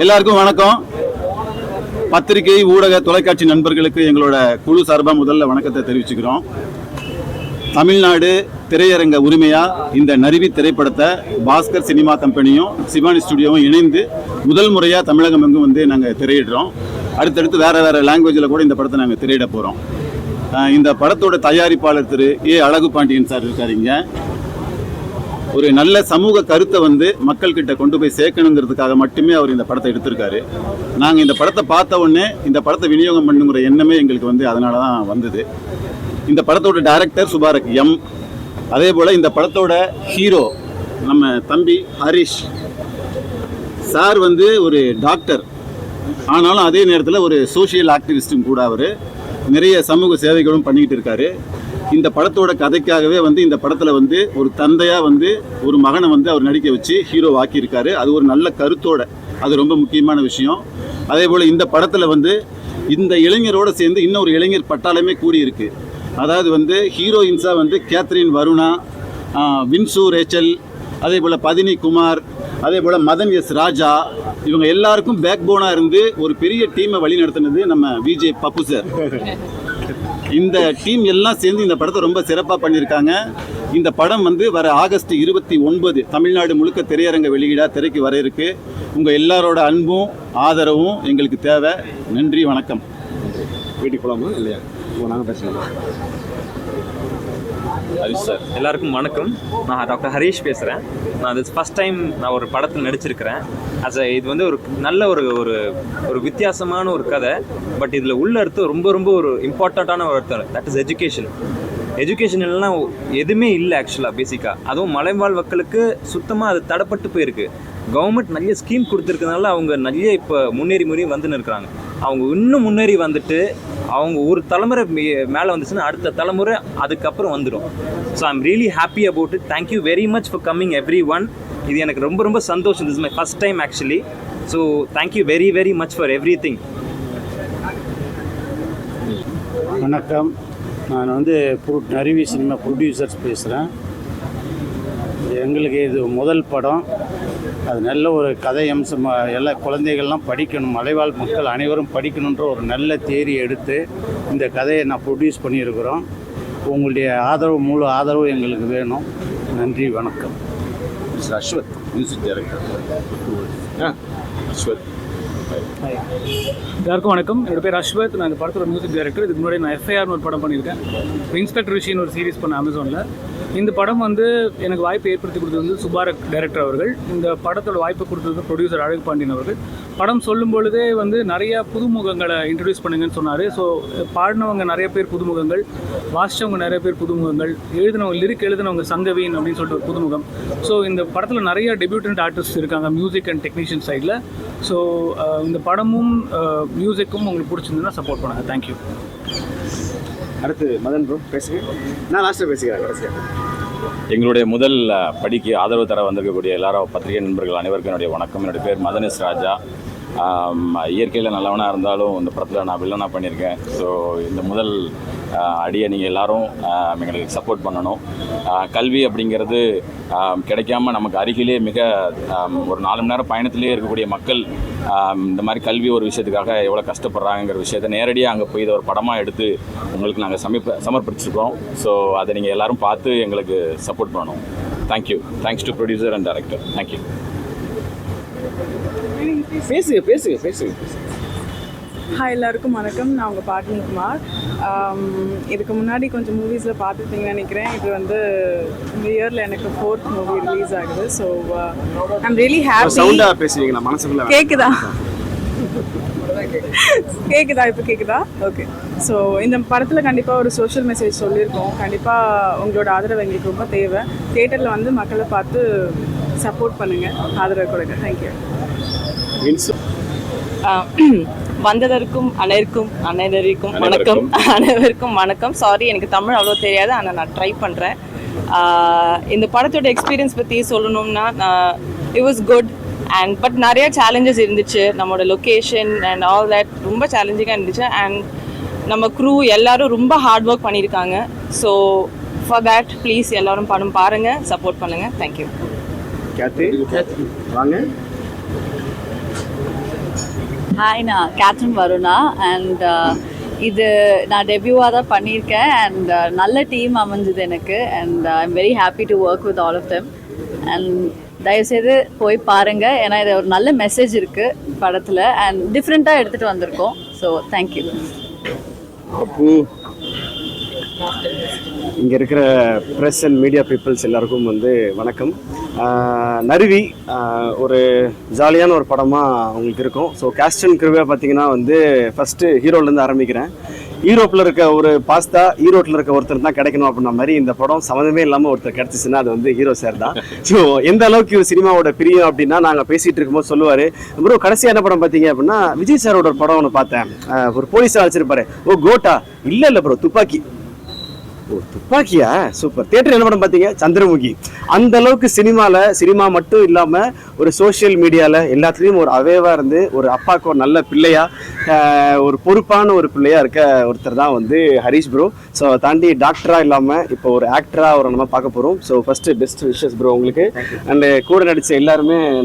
எல்லாருக்கும் வணக்கம். பத்திரிகை ஊடக தொலைக்காட்சி நண்பர்களுக்கு எங்களோட குழு சார்பாக முதல்ல வணக்கத்தை தெரிவிச்சுக்கிறோம். தமிழ்நாடு திரையரங்க உரிமையா இந்த நரிவி திரைப்படத்தை பாஸ்கர் சினிமா கம்பெனியும் சிவானி ஸ்டுடியோவும் இணைந்து முதல் முறையாக தமிழகம் எங்கும் வந்து நாங்கள் திரையிடுறோம். அடுத்தடுத்து வேறு லாங்குவேஜில் கூட இந்த படத்தை நாங்கள் திரையிட போகிறோம். இந்த படத்தோட தயாரிப்பாளர் திரு ஏ அழகு பாண்டியன் சார் இருக்காருங்க. ஒரு நல்ல சமூக கருத்தை வந்து மக்கள்கிட்ட கொண்டு போய் சேர்க்கணுங்கிறதுக்காக மட்டுமே அவர் இந்த படத்தை எடுத்திருக்காரு. நாங்கள் இந்த படத்தை பார்த்த உடனே இந்த படத்தை விநியோகம் பண்ணுங்கிற எண்ணமே எங்களுக்கு வந்து அதனால தான் வந்தது. இந்த படத்தோட டைரக்டர் சுபாரக் எம். அதே போல் இந்த படத்தோட ஹீரோ நம்ம தம்பி ஹரிஷ் சார் வந்து ஒரு டாக்டர், ஆனாலும் அதே நேரத்தில் ஒரு சோஷியல் ஆக்டிவிஸ்டும் கூட. அவர் நிறைய சமூக சேவைகளும் பண்ணிக்கிட்டு இருக்காரு. இந்த படத்தோட கதைக்காகவே வந்து இந்த படத்தில் வந்து ஒரு தந்தையாக வந்து ஒரு மகனை வந்து அவர் நடிக்க வச்சு ஹீரோ ஆக்கியிருக்காரு. அது ஒரு நல்ல கருத்தோட, அது ரொம்ப முக்கியமான விஷயம். அதே போல் இந்த படத்தில் வந்து இந்த இளைஞரோடு சேர்ந்து இன்னொரு இளைஞர் பட்டாளமே கூடியிருக்கு. அதாவது வந்து ஹீரோயின்ஸாக வந்து கேத்ரின் வருணா, வின்சு ரேச்சல், அதே போல் பதினி குமார், அதே போல் மதன் எஸ் ராஜா, இவங்க எல்லாருக்கும் பேக் போனாக இருந்து ஒரு பெரிய டீமை வழி நடத்தினது நம்ம விஜய் பப்பு சார். இந்த டீம் எல்லாம் சேர்ந்து இந்த படத்தை ரொம்ப சிறப்பாக பண்ணியிருக்காங்க. இந்த படம் வந்து வர ஆகஸ்ட் 29 தமிழ்நாடு முழுக்க திரையரங்க வெளியீடாக திரைக்கு வர இருக்கு. உங்கள் எல்லாரோட அன்பும் ஆதரவும் எங்களுக்கு தேவை. நன்றி, வணக்கம். வீட்டுக்கு போகலாமா இல்லையா? நாங்கள் பேசலாம். ஹரிஷ் சார், எல்லாருக்கும் வணக்கம். நான் டாக்டர் ஹரிஷ் பேசுகிறேன். நான் இது ஃபஸ்ட் டைம் நான் ஒரு படத்தில் நடிச்சிருக்கிறேன். இது வந்து ஒரு நல்ல ஒரு வித்தியாசமான ஒரு கதை. பட் இதில் உள்ள அர்த்தம் ரொம்ப ஒரு இம்பார்ட்டண்ட்டான ஒரு அர்த்தம். That is education. எஜுகேஷன் இல்லைனா எதுவுமே இல்லை ஆக்சுவலாக பேசிக்காக. அதுவும் மலைவாழ் மக்களுக்கு சுத்தமாக அது தடைப்பட்டு போயிருக்கு. கவர்மெண்ட் நிறைய ஸ்கீம் கொடுத்துருக்கனால அவங்க நிறைய இப்போ முன்னேறி வந்துன்னு இருக்கிறாங்க. அவங்க இன்னும் முன்னேறி வந்துட்டு அவங்க ஒரு தலைமுறை மேலே வந்துச்சுன்னா அடுத்த தலைமுறை அதுக்கப்புறம் வந்துடும். So I am really happy about it. Thank you very much for coming every one. இது எனக்கு ரொம்ப சந்தோஷம். This is my first time actually. So thank you very much for every thing. வணக்கம். நான் வந்து நரிவி சினிமா ப்ரொடியூசர்ஸ் பேசுகிறேன். எங்களுக்கு இது முதல் படம். அது நல்ல ஒரு கதை அம்சம். எல்லா குழந்தைகள்லாம் படிக்கணும், மலைவாழ் மக்கள் அனைவரும் படிக்கணுன்ற ஒரு நல்ல தேரி எடுத்து இந்த கதையை நான் ப்ரொடியூஸ் பண்ணியிருக்கிறோம். உங்களுடைய ஆதரவு, முழு ஆதரவு எங்களுக்கு வேணும். நன்றி, வணக்கம். Ashwath, music director. அஸ்வத். எல்லாருக்கும் வணக்கம். என்னோட பேர் அஸ்வத். நான் இந்த படத்தோட மியூசிக் டைரக்டர். இதுக்கு முன்னாடி நான் எஃப்ஐஆர்னு ஒரு படம் பண்ணியிருக்கேன். இன்ஸ்பெக்டர் ரிஷின்னு ஒரு சீரிஸ் பண்ண அமேசானில். இந்த படம் வந்து எனக்கு வாய்ப்பு ஏற்படுத்தி கொடுத்தது வந்து சுபாரக் டைரக்டர் அவர்கள். இந்த படத்தோட வாய்ப்பு கொடுத்தது ப்ரொடியூசர் அழகு பாண்டியன் அவர்கள். படம் சொல்லும் பொழுதே வந்து நிறையா புதுமுகங்களை இன்ட்ரடியூஸ் பண்ணுங்கன்னு சொன்னார். ஸோ பாடினவங்க நிறைய பேர் புதுமுகங்கள், வாசித்தவங்க நிறைய பேர் புதுமுகங்கள், லிரிக் எழுதினவங்க சங்கவீன் அப்படின்னு சொல்லிட்டு ஒரு புதுமுகம். ஸோ இந்த படத்தில் நிறைய டெபியூட்டன்ட் ஆர்டிஸ்ட் இருக்காங்க மியூசிக் அண்ட் டெக்னீஷியன் சைடில். ஸோ இந்த படமும் மியூசிக்கும் உங்களுக்கு பிடிச்சிருந்ததுன்னா சப்போர்ட் பண்ணுங்கள். தேங்க்யூ. அடுத்து மதன் ப்ரோ பேசுங்க. நான் லாஸ்ட்டாக பேசுகிறேன் கடைசியாக. எங்களுடைய முதல் படிக்கு ஆதரவு தர வந்திருக்கக்கூடிய எல்லாரும் பத்திரிகை நண்பர்கள் அனைவருக்கும் என்னுடைய வணக்கம். என்னுடைய பேர் மதன் எஸ் ராஜா. இயற்கையில் நல்லவனாக இருந்தாலும் இந்த படத்தில் நான் வில்லனாக பண்ணியிருக்கேன். ஸோ இந்த முதல் அடியை நீங்கள் எல்லோரும் எங்களுக்கு சப்போர்ட் பண்ணணும். கல்வி அப்படிங்கிறது கிடைக்காம நமக்கு அருகிலே மிக ஒரு 4 மணி நேரம் பயணத்திலே இருக்கக்கூடிய மக்கள் இந்த மாதிரி கல்வி ஒரு விஷயத்துக்காக எவ்வளோ கஷ்டப்படுறாங்கிற விஷயத்தை நேரடியாக அங்கே போய் இதை ஒரு படமாக எடுத்து உங்களுக்கு நாங்கள் சமர்ப்பிச்சிருக்கோம். ஸோ அதை நீங்கள் எல்லோரும் பார்த்து எங்களுக்கு சப்போர்ட் பண்ணணும். Thank you. Thanks to producer and director. Thank you. பேசுங்க. ஹாய், எல்லாருக்கும் வணக்கம். நான் உங்கள் பாட்டினி குமார். இதுக்கு முன்னாடி கொஞ்சம் மூவிஸில் பார்த்துருப்பீங்கன்னு நினைக்கிறேன். இது வந்து இந்த இயரில் எனக்கு 4th மூவி ரிலீஸ் ஆகுது. So I'm really happy. சவுண்டாக பேசுவீங்களா? மனசுக்குள்ள கேட்குதா? இப்போ கேட்குதா? ஓகே. ஸோ இந்த படத்தில் கண்டிப்பாக ஒரு சோஷியல் மெசேஜ் சொல்லியிருக்கோம். கண்டிப்பாக உங்களோட ஆதரவு எங்களுக்கு ரொம்ப தேவை. தியேட்டரில் வந்து மக்களை பார்த்து சப்போர்ட் பண்ணுங்கள், ஆதரவு கொடுங்க. தேங்க்யூ. வந்ததற்கும் அனைவருக்கும் வணக்கம். சாரி, எனக்கு தமிழ் அவ்வளோ தெரியாது, ஆனால் நான் ட்ரை பண்ணுறேன். இந்த படத்தோட எக்ஸ்பீரியன்ஸ் பற்றி சொல்லணும்னா, it was good and but நிறைய சேலஞ்சஸ் இருந்துச்சு. நம்மளோட லொக்கேஷன் அண்ட் ஆல் தட் ரொம்ப சேலஞ்சிங்காக இருந்துச்சு. அண்ட் நம்ம க்ரூ எல்லோரும் ரொம்ப ஹார்ட் ஒர்க் பண்ணியிருக்காங்க. ஸோ ஃபார் தேட் ப்ளீஸ் எல்லோரும் படம் பாருங்கள், சப்போர்ட் பண்ணுங்கள். தேங்க்யூ. வாங்க. ஹாய், நான் கேத்ரின் வருணா. அண்ட் இது நான் டெபியூவாக தான் பண்ணியிருக்கேன். அண்ட் நல்ல டீம் அமைஞ்சது எனக்கு. And I am very happy to work with all of them. And தயவுசெய்து போய் பாருங்கள், ஏன்னா இது ஒரு நல்ல மெசேஜ் இருக்குது படத்தில். அண்ட் டிஃப்ரெண்ட்டாக எடுத்துகிட்டு வந்திருக்கோம். So thank you. அப்பு, இங்கே இருக்கிற ப்ரெஸ் அண்ட் மீடியா பீப்புள்ஸ் எல்லாருக்கும் வந்து வணக்கம். நருவி ஒரு ஜாலியான ஒரு படமாக உங்களுக்கு இருக்கும். ஸோ கேஸ்ட் அண்ட் க்ரூவாக பார்த்தீங்கன்னா வந்து ஃபஸ்ட்டு ஹீரோலேருந்து ஆரம்பிக்கிறேன். ஈரோப்பில் இருக்க ஒரு பாஸ்தா ஈரோட்டில் இருக்க ஒருத்தர் தான் கிடைக்கணும் அப்படின்ற மாதிரி இந்த படம் சம்மந்தமே இல்லாமல் ஒருத்தர் கிடச்சிச்சுன்னா அது வந்து ஹீரோ சார் தான். ஸோ எந்த அளவுக்கு சினிமாவோட பிரியம் அப்படின்னா, நாங்கள் பேசிகிட்டு இருக்கும்போது சொல்லுவார், ப்ரோ கடைசியான படம் பார்த்தீங்க அப்படின்னா விஜய் சாரோட ஒரு படம் ஒன்று பார்த்தேன், ஒரு போலீஸாக அழைச்சிருப்பாரு, ஓ கோட்டா, இல்லை ப்ரோ துப்பாக்கி. ஓ துப்பாக்கியா, சூப்பர். தியேட்டர் என்ன படம் பார்த்தீங்க, சந்திரமுகி. அந்த அளவுக்கு சினிமா மட்டும் இல்லாமல் ஒரு சோஷியல் மீடியாவில் எல்லாத்துலேயும் ஒரு அவேவாக இருந்து ஒரு அப்பாவுக்கு ஒரு நல்ல பிள்ளையா, ஒரு பொறுப்பான ஒரு பிள்ளையா இருக்க ஒருத்தர் தான் வந்து ஹரிஷ் ப்ரோ. ஸோ தாண்டி டாக்டராக இல்லாமல் இப்போ ஒரு ஆக்டராக ஒரு நம்ம பார்க்க போகிறோம். So first best wishes bro உங்களுக்கு. அண்டு கூட நடித்த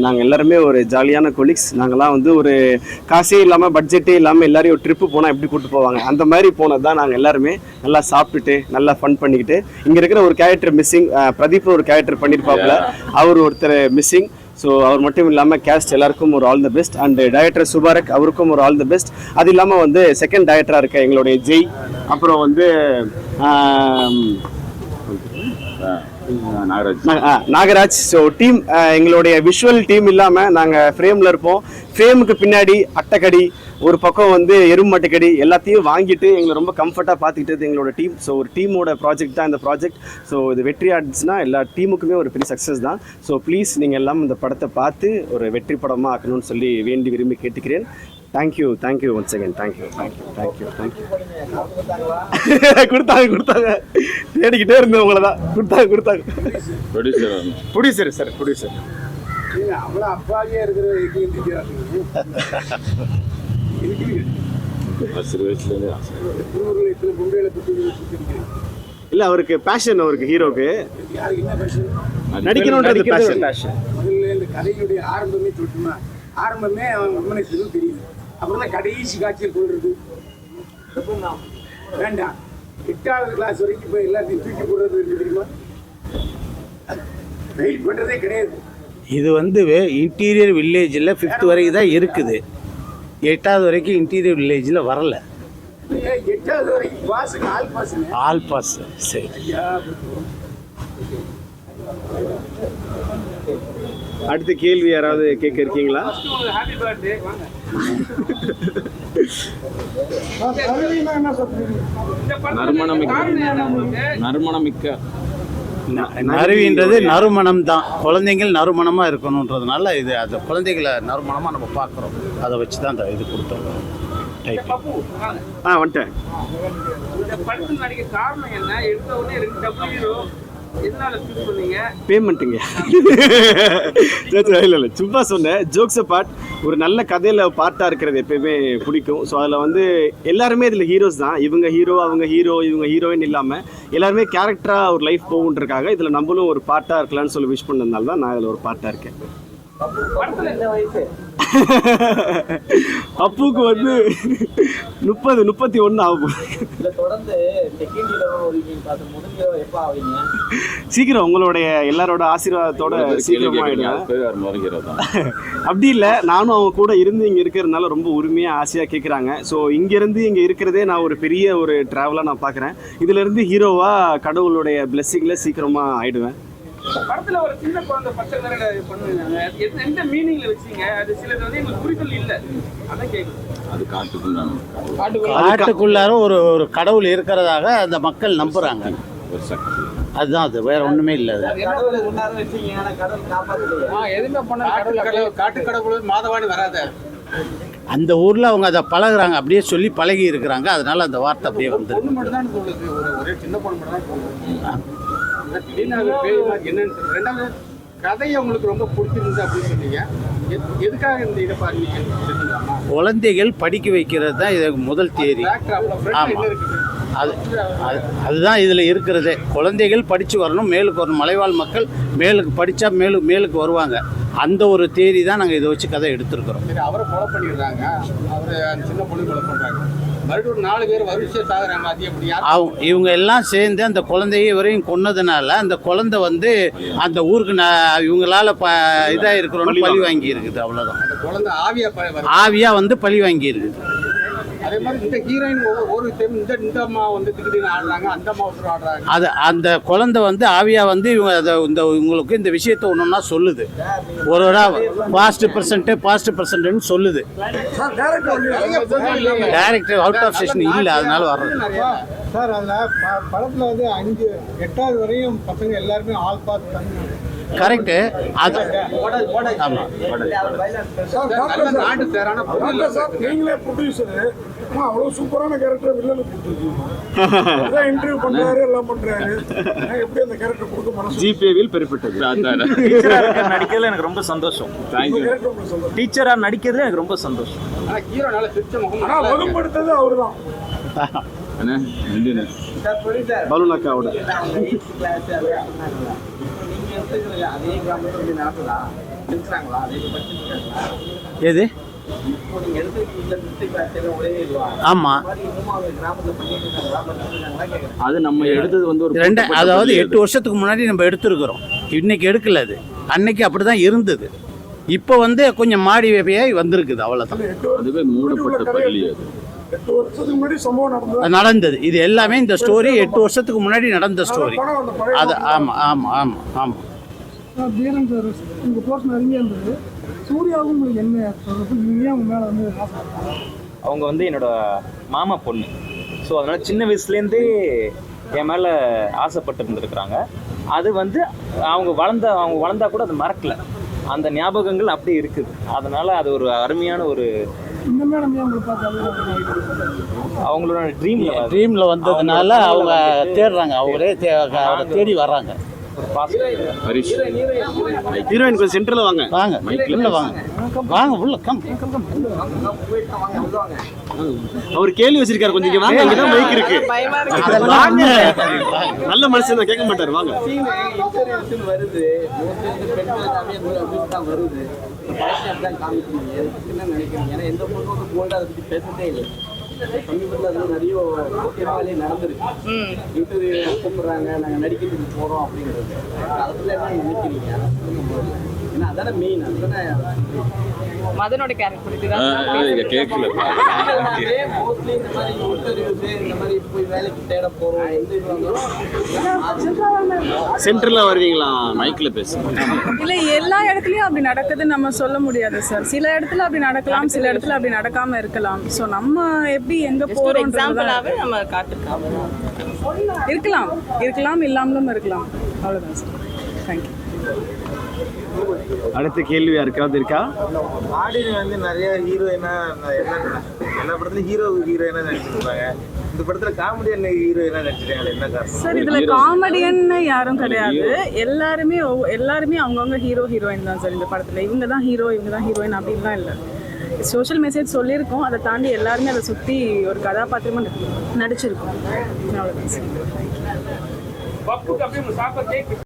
நாங்கள் எல்லாருமே ஒரு ஜாலியான கொலீக்ஸ். நாங்கள்லாம் வந்து ஒரு காசே இல்லாமல் பட்ஜெட்டே இல்லாமல் எல்லாரையும் ஒரு ட்ரிப்பு போனால் எப்படி கூப்பிட்டு போவாங்க, அந்த மாதிரி போனது தான் நாங்கள் எல்லாருமே. நல்லா சாப்பிட்டுட்டு நல்லா ஃபன் பண்ணிக்கிட்டு. இங்கே இருக்கிற ஒரு கேரக்டர் மிஸ்ஸிங், பிரதீப் ஒரு கேரக்டர் பண்ணியிருப்பாப்புல, அவர் ஒருத்தர் மிஸ்ஸிங். ஸோ அவர் மட்டும் இல்லாமல் கேஸ்ட் எல்லாருக்கும் ஒரு all the best. And director Subarak அவருக்கும் ஒரு ஆல் த பெஸ்ட். அது இல்லாமல் வந்து செகண்ட் டைரக்டராக இருக்க எங்களுடைய ஜெய், அப்புறம் வந்து நாகராஜ். ஸோ டீம், எங்களுடைய விஷுவல் டீம் இல்லாமல் நாங்கள் ஃப்ரேமில் இருப்போம். ஃப்ரேமுக்கு பின்னாடி அட்டைக்கடி, ஒரு பக்கம் வந்து எருமாட்டுக்கடி எல்லாத்தையும் வாங்கிட்டு எங்களை ரொம்ப கம்ஃபர்ட்டாக பார்த்துக்கிட்டது எங்களோட டீம். ஸோ ஒரு டீமோட ப்ராஜெக்ட் தான் இந்த ப்ராஜெக்ட். ஸோ இது வெற்றி ஆடுச்சுன்னா எல்லா டீமுக்குமே ஒரு பெரிய சக்ஸஸ் தான். ஸோ ப்ளீஸ் நீங்கள் எல்லாம் இந்த படத்தை பார்த்து ஒரு வெற்றி படமாக ஆக்கணும்னு சொல்லி வேண்டி விரும்பி கேட்டுக்கிறேன். Thank you once again. தேங்க்யூ. கொடுத்தாங்க தேடிக்கிட்டே இருந்தேன் உங்களை தான். கொடுத்தாங்க. ப்ரொடியூசர் சார், ப்ரொடியூசர் அவ்வளோ அப்பாவியாக இருக்கிற இல்லை, அவருக்கு பேஷன், அவருக்கு ஹீரோக்கு நடிக்கணுன்றது பேஷன். முதல்ல இந்த கதையினுடைய ஆரம்பமே சொல்லிட்டுமா, ஆரம்பமே அவன் உண்மைக்கு தெரியுது. அப்புறம் தான் கடைசி காட்சியில் சொல்றது வேண்டாம். 8வது கிளாஸ் வரைக்கும் போய் எல்லாத்தையும் தூக்கி போடுறது தெரியுமா, வெயிட் பண்ணுறதே கிடையாது. இது வந்து இன்டீரியர் வில்லேஜில் 5th வரைக்கும் தான் இருக்குது. 8வது வரைக்கும் இன்டீரியர் வில்லேஜில் வரல. 8வது வரைக்கும் பாஸுக்கு ஆல் பாஸ். சரி. அடுத்த கேள்வி யாராவது கேட்க இருக்கீங்களா? Happy birthday. நறுமணமிக்க நறுவின்றது நறுமணம் தான். குழந்தைங்கள் நறுமணமாக இருக்கணுன்றதுனால இது அந்த குழந்தைகளை நறுமணமாக நம்ம பார்க்குறோம். அதை வச்சு தான் அந்த இது கொடுத்தோம். வந்துட்டேன். இந்த படத்தில் நடிக்க காரணம் என்ன? எடுத்த உடனே 2 டபுள் ஹீரோ எதனால சூஸ் பண்ணீங்க? பேமெண்ட்டுங்க. இல்லை சும்மா சொன்னேன், ஜோக்ஸ் பார்ட். ஒரு நல்ல கதையில் பார்ட்டாக இருக்கிறது எப்பயுமே பிடிக்கும். ஸோ அதில் வந்து எல்லாருமே இதில் ஹீரோஸ் தான். இவங்க ஹீரோ, அவங்க ஹீரோ, இவங்க ஹீரோயின் இல்லாமல் எல்லாருமே கேரக்டராக ஒரு லைஃப் போகுன்றதுக்காக இதில் நம்மளும் ஒரு பார்ட்டாக இருக்கலாம்னு சொல்லி விஷ் பண்ணதுனால தான் நான் இதில் ஒரு பார்ட்டாக இருக்கேன். அப்புக்கு வந்து 30-31 ஆகும். சீக்கிரம் உங்களுடைய எல்லாரோட ஆசீர்வாதத்தோட சீக்கிரமா அப்படி இல்லை, நானும் அவங்க கூட இருந்து இங்கே இருக்கிறதுனால ரொம்ப உரிமையாக ஆசையாக கேட்குறாங்க. ஸோ இங்கேருந்து இங்கே இருக்கிறதே நான் ஒரு பெரிய ஒரு ட்ராவலாக நான் பார்க்குறேன். இதிலேருந்து ஹீரோவாக கடவுளுடைய பிளெஸ்ஸிங்கில் சீக்கிரமாக ஆயிடுவேன். படத்துல ஒரு சின்ன குழந்தை பச்சை கலர் பண்ணுங்க, எந்த மீனிங்ல வச்சீங்க? அது சிலது வந்து எங்களுக்கு புரிதல் இல்லை, அதான் கேட்குது. அது காட்டுக்குள்ளார ஒரு கடவுள் இருக்கிறதாக அந்த மக்கள் நம்புறாங்க. அதுதான், அது வேற ஒண்ணுமே இல்லை. காட்டு கடவுள் மாதவாடி வராத அந்த ஊர்ல அவங்க அதை பழகுறாங்க, அப்படியே சொல்லி பழகி இருக்கிறாங்க. அதனால அந்த வார்த்தை அப்படியே வந்து ஒரே சின்ன பொண்ணு மட்டும் தான். ரெண்டாவது கதையை உங்களுக்கு ரொம்ப பிடிச்சிருந்தது அப்படின்னு சொன்னீங்க. எதுக்காக இந்த இதை பாருங்க? குழந்தைகள் படிக்க வைக்கிறது தான் இது முதல் தேதி. ஆமாம். அதுதான் இதில் இருக்கிறது. குழந்தைகள் படித்து வரணும், மேலுக்கு வரணும். மலைவாழ் மக்கள் மேலுக்கு படித்தா மேலுக்கு வருவாங்க. அந்த ஒரு தேதி தான் நாங்கள் இதை வச்சு கதை எடுத்துருக்குறோம். சரி, அவரை கொலை பண்ணிடுறாங்க, அவர் சின்ன பொண்ணு கொலை பண்ணுறாங்க, மறுபடியும் ஒரு 4 பேர் வரிசையாக சாகுறாங்க. அது எப்படி? இவங்க எல்லாம் சேர்ந்து அந்த குழந்தைய வரையும் கொன்னதுனால அந்த குழந்தை வந்து அந்த ஊருக்கு இவங்களால இதாக இருக்கிறோன்னு பழி வாங்கி இருக்குது. அவ்வளோதான். அந்த குழந்தை ஆவியாக வந்து பழி வாங்கி இருக்குது. அதே மாதிரி இந்த ஹீரோயின் ஒரு டைம் இந்த அம்மா வந்து திடீர்னு ஆடுறாங்க, அந்த அம்மா ஆடுறாங்க. அது அந்த குழந்தை வந்து ஆவியா வந்து இவங்க அதை இவங்களுக்கு இந்த விஷயத்தை ஒன்றுன்னா சொல்லுது. ஒரு பாஸ்ட் பர்சன்ட்னு சொல்லுது. டைரக்டர் அவுட் ஆஃப் ஸ்டேஷன் இல்லை, அதனால வர்றது. சார் அதில் படத்தில் வந்து 5 8வது வரையும் பசங்க எல்லாருமே ஆல் பாஸ் பண்ணி கரெக்டு. அது ஆமாம். நீங்களே ப்ரொடியூசரு, அவ்வளோ சூப்பரான கேரக்டர் வில்லனுக்கு கொடுத்துருக்கீங்க. இன்டர்வியூ பண்ணுறாரு, எல்லாம் பண்ணுறாரு. எப்படி அந்த கேரக்டர் கொடுக்க மனசு? ஜிபேவில் பெறப்பட்டது. நடிக்கிறதுல எனக்கு ரொம்ப சந்தோஷம். டீச்சரா நடிக்கிறதுல எனக்கு ரொம்ப சந்தோஷம். ஆனால் வகுப்படுத்தது அவரு தான். பலூனாக்காவோட எது? ஆமா, அது நம்ம எடுத்தது வந்து ஒரு அதாவது 8 வருஷத்துக்கு முன்னாடி நம்ம எடுத்துருக்குறோம். இன்னைக்கு எடுக்கல. அது அன்னைக்கு அப்படிதான் இருந்தது. இப்போ வந்து கொஞ்சம் மாடி வேப்பையாய் வந்திருக்குது. அவ்வளோதான். அதுவே மூடப்பட்ட பள்ளி. அது 8 வருஷத்துக்கு முன்னாடி சம்பவம் நடந்தது. இது எல்லாமே இந்த ஸ்டோரி 8 வருஷத்துக்கு முன்னாடி நடந்த ஸ்டோரி. அது ஆமாம் ஆமாம் ஆமாம் ஆமாம். தீரன் சார் உங்கள் போர்ஷன் அருமையாக இருந்தது. சூர்யாவும் உங்களுக்கு என்ன ஏன் உங்க மேலே வந்து அவங்க வந்து என்னோட மாமா பொண்ணு. ஸோ அதனால் சின்ன வயசுலேருந்தே என் மேலே ஆசைப்பட்டு இருந்துருக்குறாங்க. அது வந்து அவங்க வளர்ந்தா கூட அது மறக்கலை. அந்த ஞாபகங்கள் அப்படி இருக்குது. அதனால் அது ஒரு அருமையான ஒரு இந்த மேடம் உங்களுக்கு பார்த்து அவங்களோட ட்ரீமில் வந்ததுனால அவங்க தேடுறாங்க. அவங்களே அவரை தேடி வர்றாங்க. ஹீரோயின் கொஞ்சம் சென்டர்ல வாங்க உள்ள வாங்க உள்ள கம். அவர் கேள்வி வச்சிருக்காரு. கொஞ்சம் இங்க வாங்க, இங்கதான் மைக் இருக்கு. வாங்க, நல்ல மனுஷன் கேட்க மாட்டாரு. வாங்க. வருது வருது என்ன நினைக்கிறீங்க? ஏன்னா எந்த பொண்ணு வந்து போல்டா அதை பற்றி பேசுறதே இல்லை. சமீபத்தில் அது நிறைய வேலையே நடந்துருக்கு. இன்டர்வியூ கூப்பிடுறாங்க, நாங்கள் நடிக்கிறதுக்கு போகிறோம் அப்படிங்கிறது. அதில் என்ன நினைக்கிறீங்க? ஏன்னா அதான மெயின். அதுதானே மதனோட கேரக்டர் கேட்கல. மோஸ்ட்லி இந்த மாதிரி இன்டர்வியூஸ் இந்த மாதிரி போய் வேலைக்கு தேட போகிறோம். சென்டர்ல வருவீங்களா? மைக்ல பேசுங்க. இல்லை, எல்லா இடத்துலையும் அப்படி நடக்குதுன்னு நம்ம சொல்ல முடியாது சார். சில இடத்துல அப்படி நடக்கலாம், சில இடத்துல அப்படி நடக்காம இருக்கலாம். ஸோ நம்ம எப்படி எங்க போறோம் எக்ஸாம்பிளாகவே நம்ம காட்டுக்கலாம். இருக்கலாம் இல்லாமலும் இருக்கலாம். அவ்வளோதான் சார். தேங்க்யூ. அடுத்த கேள்வி யாருக்காவது இருக்கா? ஆடினி வந்து நிறைய ஹீரோயினா எல்லா படத்துலயும் ஹீரோயினா நடிச்சிருப்பாங்க. இந்த படத்துல காமெடியன் ஹீரோயினா நடிச்சிருக்காங்க. என்ன காரணம் சார்? இதுல காமெடியன் யாரும் கிடையாது. எல்லாருமே அவங்கவுங்க ஹீரோயின் தான் சார். இந்த படத்துல இவங்க தான் ஹீரோயின் அப்படின்லாம் இல்லை. சோஷியல் மெசேஜ் சொல்லியிருக்கோம். அதை தாண்டி எல்லாருமே அதை சுற்றி ஒரு கதாபாத்திரமாக நடிச்சிருக்கோம். அவ்வளோதான் சார்.